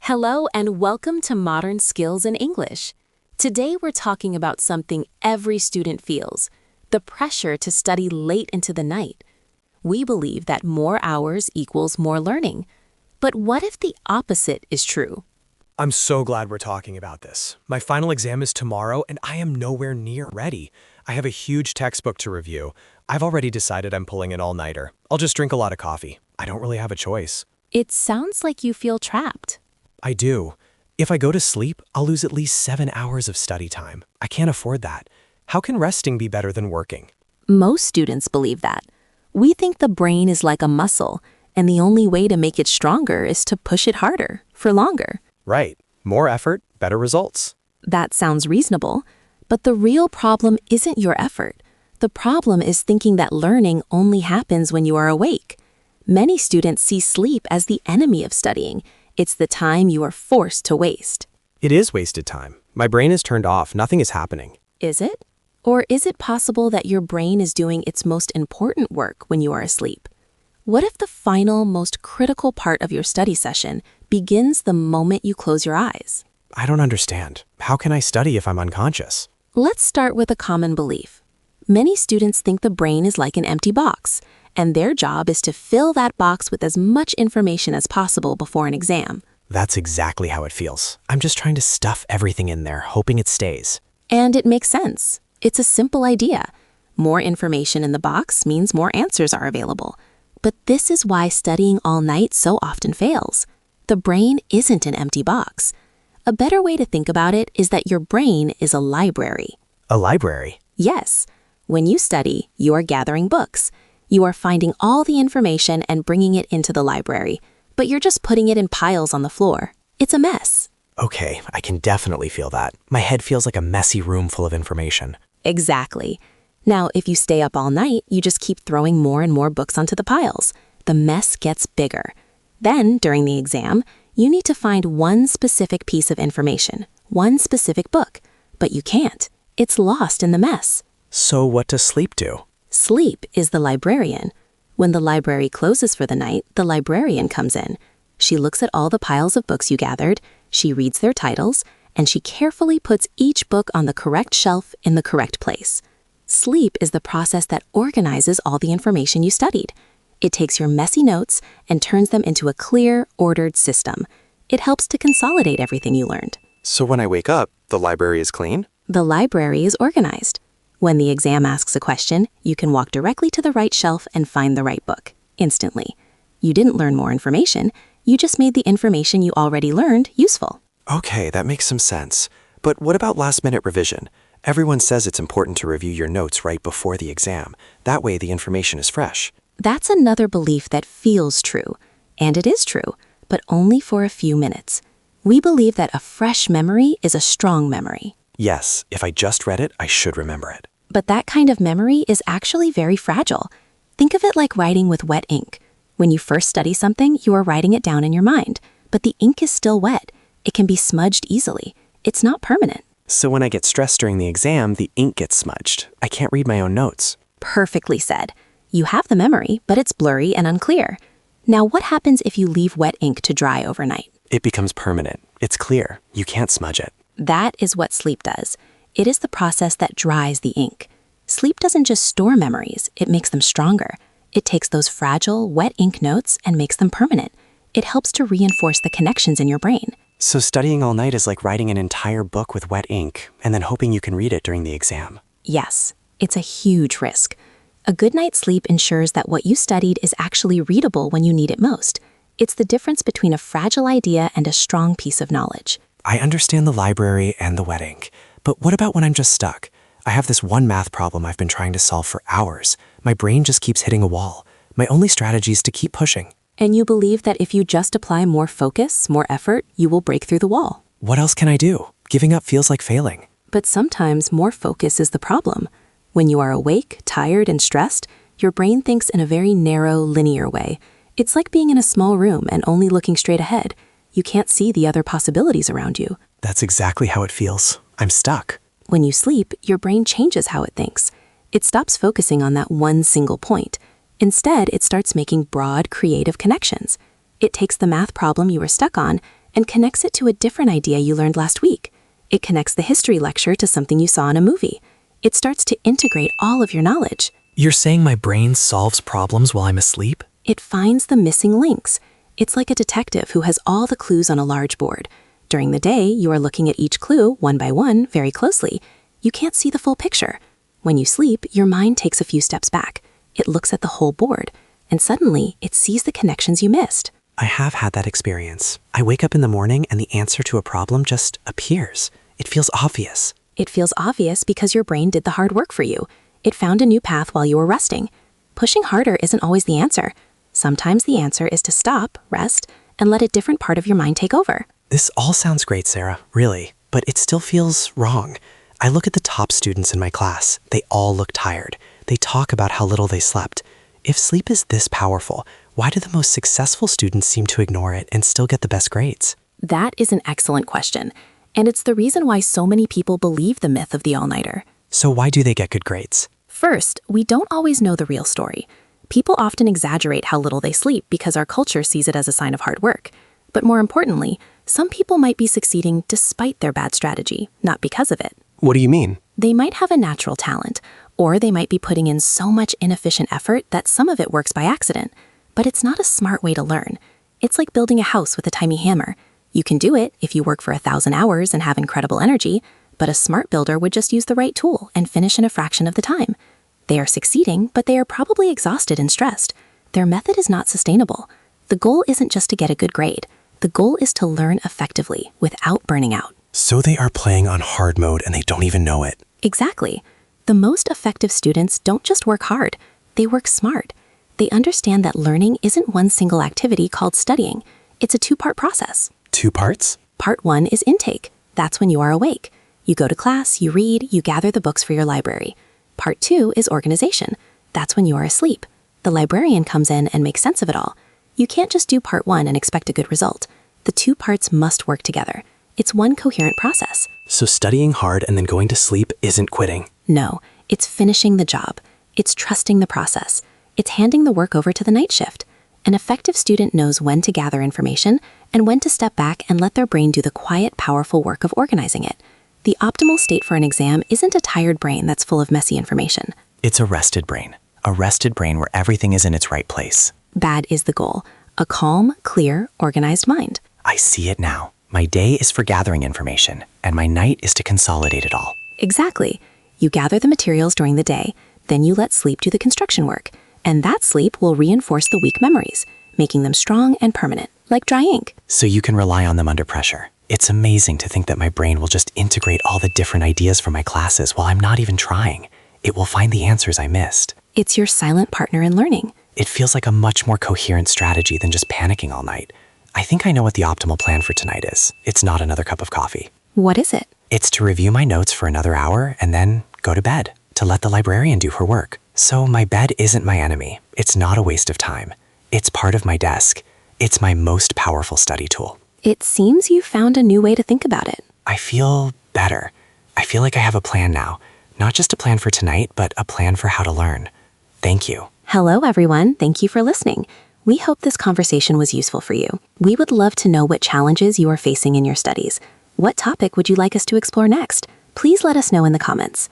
Hello and welcome to Modern Skills in English. Today we're talking about something every student feels, the pressure to study late into the night. We believe that more hours equals more learning. But what if the opposite is true? I'm so glad we're talking about this. My final exam is tomorrow and I am nowhere near ready. I have a huge textbook to review. I've already decided I'm pulling an all-nighter. I'll just drink a lot of coffee. I don't really have a choice. It sounds like you feel trapped. I do. If I go to sleep, I'll lose at least 7 hours of study time. I can't afford that. How can resting be better than working? Most students believe that. We think the brain is like a muscle, and the only way to make it stronger is to push it harder, for longer. Right. More effort, better results. That sounds reasonable, but the real problem isn't your effort. The problem is thinking that learning only happens when you are awake. Many students see sleep as the enemy of studying. It's the time you are forced to waste. It is wasted time. My brain is turned off. Nothing is happening. Is it? Or is it possible that your brain is doing its most important work when you are asleep? What if the final, most critical part of your study session begins the moment you close your eyes? I don't understand. How can I study if I'm unconscious? Let's start with a common belief. Many students think the brain is like an empty box, and their job is to fill that box with as much information as possible before an exam. That's exactly how it feels. I'm just trying to stuff everything in there, hoping it stays. And it makes sense. It's a simple idea. More information in the box means more answers are available. But this is why studying all night so often fails. The brain isn't an empty box. A better way to think about it is that your brain is a library. A library? Yes. When you study, you are gathering books. You are finding all the information and bringing it into the library, but you're just putting it in piles on the floor. It's a mess. Okay, I can definitely feel that. My head feels like a messy room full of information. Exactly. Now, if you stay up all night, you just keep throwing more and more books onto the piles. The mess gets bigger. Then, during the exam, you need to find one specific piece of information, one specific book, but you can't. It's lost in the mess. So what does sleep do? Sleep is the librarian. When the library closes for the night, the librarian comes in. She looks at all the piles of books you gathered, she reads their titles, and she carefully puts each book on the correct shelf in the correct place. Sleep is the process that organizes all the information you studied. It takes your messy notes and turns them into a clear, ordered system. It helps to consolidate everything you learned. So when I wake up, the library is clean? The library is organized. When the exam asks a question, you can walk directly to the right shelf and find the right book, instantly. You didn't learn more information, you just made the information you already learned useful. Okay, that makes some sense. But what about last-minute revision? Everyone says it's important to review your notes right before the exam. That way the information is fresh. That's another belief that feels true. And it is true, but only for a few minutes. We believe that a fresh memory is a strong memory. Yes, if I just read it, I should remember it. But that kind of memory is actually very fragile. Think of it like writing with wet ink. When you first study something, you are writing it down in your mind, but the ink is still wet. It can be smudged easily. It's not permanent. So when I get stressed during the exam, the ink gets smudged. I can't read my own notes. Perfectly said. You have the memory, but it's blurry and unclear. Now, what happens if you leave wet ink to dry overnight? It becomes permanent. It's clear. You can't smudge it. That is what sleep does. It is the process that dries the ink. Sleep doesn't just store memories, it makes them stronger. It takes those fragile, wet ink notes and makes them permanent. It helps to reinforce the connections in your brain. So studying all night is like writing an entire book with wet ink and then hoping you can read it during the exam. Yes, it's a huge risk. A good night's sleep ensures that what you studied is actually readable when you need it most. It's the difference between a fragile idea and a strong piece of knowledge. I understand the library and the wet ink, but what about when I'm just stuck? I have this one math problem I've been trying to solve for hours. My brain just keeps hitting a wall. My only strategy is to keep pushing. And you believe that if you just apply more focus, more effort, you will break through the wall. What else can I do? Giving up feels like failing. But sometimes more focus is the problem. When you are awake, tired, and stressed, your brain thinks in a very narrow, linear way. It's like being in a small room and only looking straight ahead. You can't see the other possibilities around you. That's exactly how it feels. I'm stuck. When you sleep, your brain changes how it thinks. It stops focusing on that one single point. Instead, it starts making broad, creative connections. It takes the math problem you were stuck on and connects it to a different idea you learned last week. It connects the history lecture to something you saw in a movie. It starts to integrate all of your knowledge. You're saying my brain solves problems while I'm asleep? It finds the missing links. It's like a detective who has all the clues on a large board. During the day, you are looking at each clue, one by one, very closely. You can't see the full picture. When you sleep, your mind takes a few steps back. It looks at the whole board, and suddenly, it sees the connections you missed. I have had that experience. I wake up in the morning and the answer to a problem just appears. It feels obvious. It feels obvious because your brain did the hard work for you. It found a new path while you were resting. Pushing harder isn't always the answer. Sometimes the answer is to stop, rest, and let a different part of your mind take over. This all sounds great, Sarah, really, but it still feels wrong. I look at the top students in my class. They all look tired. They talk about how little they slept. If sleep is this powerful, why do the most successful students seem to ignore it and still get the best grades? That is an excellent question, and it's the reason why so many people believe the myth of the all-nighter. So why do they get good grades? First, we don't always know the real story. People often exaggerate how little they sleep because our culture sees it as a sign of hard work. But more importantly, some people might be succeeding despite their bad strategy, not because of it. What do you mean? They might have a natural talent, or they might be putting in so much inefficient effort that some of it works by accident. But it's not a smart way to learn. It's like building a house with a tiny hammer. You can do it if you work for 1,000 hours and have incredible energy, but a smart builder would just use the right tool and finish in a fraction of the time. They are succeeding, but they are probably exhausted and stressed. Their method is not sustainable. The goal isn't just to get a good grade. The goal is to learn effectively without burning out. So they are playing on hard mode and they don't even know it. Exactly. The most effective students don't just work hard, they work smart. They understand that learning isn't one single activity called studying. It's a two-part process. 2 parts? Part 1 is intake. That's when you are awake. You go to class, you read, you gather the books for your library. Part 2 is organization. That's when you are asleep. The librarian comes in and makes sense of it all. You can't just do part 1 and expect a good result. The 2 parts must work together. It's one coherent process. So studying hard and then going to sleep isn't quitting. No, it's finishing the job. It's trusting the process. It's handing the work over to the night shift. An effective student knows when to gather information and when to step back and let their brain do the quiet, powerful work of organizing it. The optimal state for an exam isn't a tired brain that's full of messy information. It's a rested brain. A rested brain where everything is in its right place. Bad is the goal. A calm, clear, organized mind. I see it now. My day is for gathering information, and my night is to consolidate it all. Exactly. You gather the materials during the day, then you let sleep do the construction work. And that sleep will reinforce the weak memories, making them strong and permanent, like dry ink. So you can rely on them under pressure. It's amazing to think that my brain will just integrate all the different ideas from my classes while I'm not even trying. It will find the answers I missed. It's your silent partner in learning. It feels like a much more coherent strategy than just panicking all night. I think I know what the optimal plan for tonight is. It's not another cup of coffee. What is it? It's to review my notes for another hour and then go to bed, to let the librarian do her work. So my bed isn't my enemy. It's not a waste of time. It's part of my desk. It's my most powerful study tool. It seems you found a new way to think about it. I feel better. I feel like I have a plan now. Not just a plan for tonight, but a plan for how to learn. Thank you. Hello, everyone. Thank you for listening. We hope this conversation was useful for you. We would love to know what challenges you are facing in your studies. What topic would you like us to explore next? Please let us know in the comments.